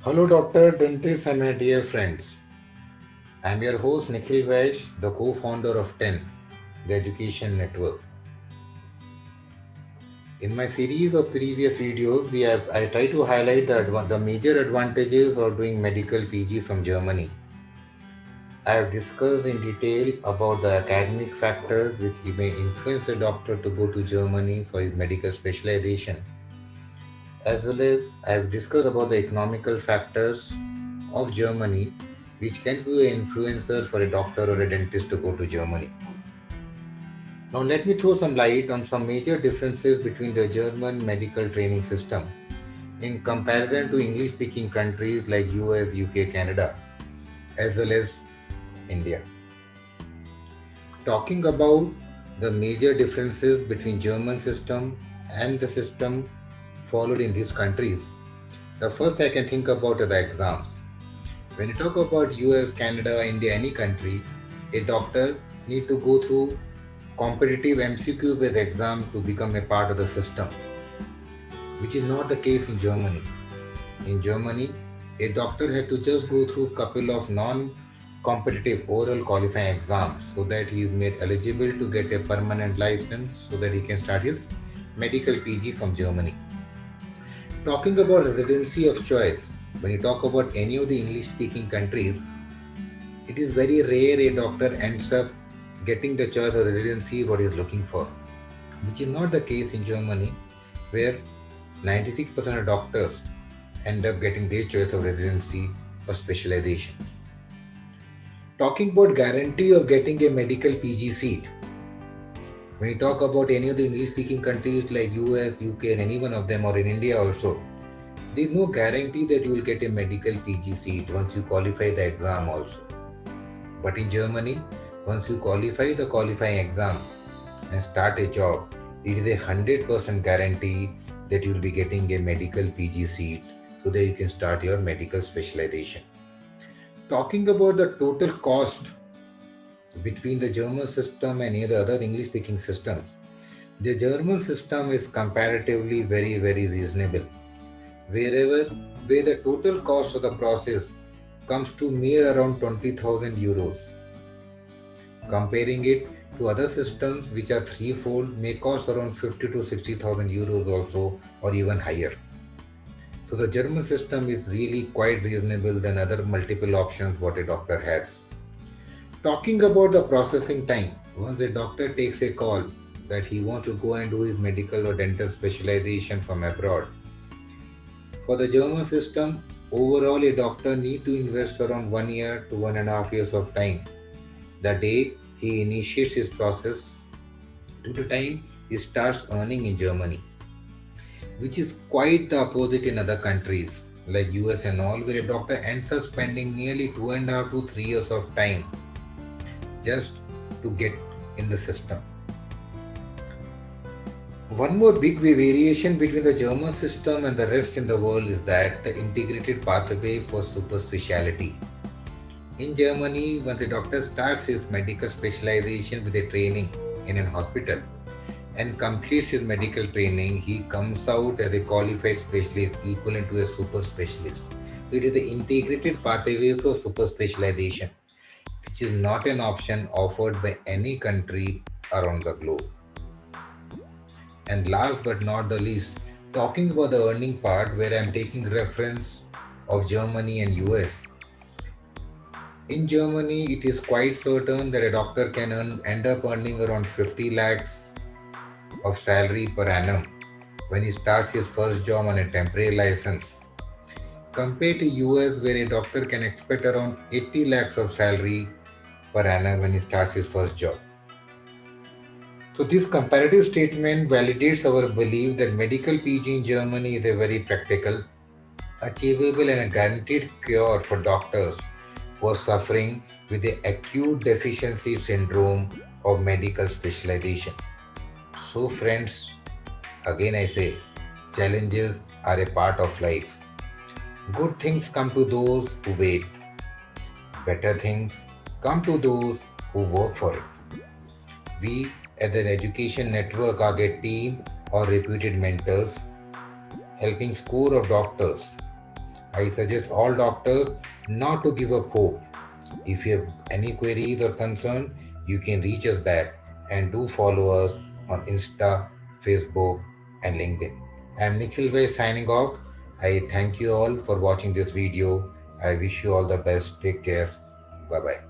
Hello, doctor, dentists, and my dear friends. I'm your host Nikhil Vaish, the co founder of TEN, the Education Network. In my series of previous videos, I try to highlight the major advantages of doing medical PG from Germany. I have discussed in detail about the academic factors which may influence a doctor to go to Germany for his medical specialization, as well as I have discussed about the economical factors of Germany, which can be an influencer for a doctor or a dentist to go to Germany. Now, let me throw some light on some major differences between the German medical training system in comparison to English speaking countries like US, UK, Canada, as well as India. Talking about the major differences between German system and the system followed in these countries, the first I can think about are the exams. When you talk about US, Canada, India, any country, a doctor need to go through competitive MCQ based exam to become a part of the system, which is not the case in Germany. In Germany, a doctor had to just go through a couple of non-competitive oral qualifying exams so that he is made eligible to get a permanent license so that he can start his medical PG from Germany. Talking about residency of choice, when you talk about any of the English speaking countries, it is very rare a doctor ends up getting the choice of residency what he is looking for, which is not the case in Germany, where 96% of doctors end up getting their choice of residency or specialization. Talking about guarantee of getting a medical PG seat, when you talk about any of the English speaking countries like US, UK, and any one of them, or in India also, there is no guarantee that you will get a medical PG seat once you qualify the exam also. But in Germany, once you qualify the qualifying exam and start a job, it is a 100% guarantee that you will be getting a medical PG seat so that you can start your medical specialization. Talking about the total cost between the German system and any of the other English speaking systems, the German system is comparatively very reasonable. Wherever where the total cost of the process comes to mere around 20,000 euros. Comparing it to other systems which are threefold may cost around 50 to 60,000 euros also or even higher. So the German system is really quite reasonable than other multiple options what a doctor has. Talking about the processing time, once a doctor takes a call that he wants to go and do his medical or dental specialization from abroad, for the German system, overall a doctor need to invest around 1 year to 1.5 years of time. The day he initiates his process to the time he starts earning in Germany, which is quite the opposite in other countries like US and all, where a doctor ends up spending nearly 2.5 to 3 years of time just to get in the system. One more big variation between the German system and the rest in the world is that the integrated pathway for super specialty. In Germany, once a doctor starts his medical specialization with a training in an hospital and completes his medical training, he comes out as a qualified specialist equivalent to a super specialist. It is the integrated pathway for super specialization, which is not an option offered by any country around the globe. And last but not the least, talking about the earning part, where I'm taking reference of Germany and US. In Germany, it is quite certain that a doctor can end up earning around 50 lakhs of salary per annum when he starts his first job on a temporary license, compared to US, where a doctor can expect around 80 lakhs of salary per annum when he starts his first job. So this comparative statement validates our belief that medical PG in Germany is a very practical, achievable and a guaranteed cure for doctors who are suffering with the acute deficiency syndrome of medical specialization. So friends, again I say, challenges are a part of life. Good things come to those who wait. Better things come to those who work for it. We at the Education Network are a team or reputed mentors helping score of doctors I suggest all doctors not to give up hope. If you have any queries or concern, you can reach us back and do follow us on Insta, Facebook, and LinkedIn. I am Nikhil Vai signing off. I thank you all for watching this video. I wish you all the best. Take care. Bye bye.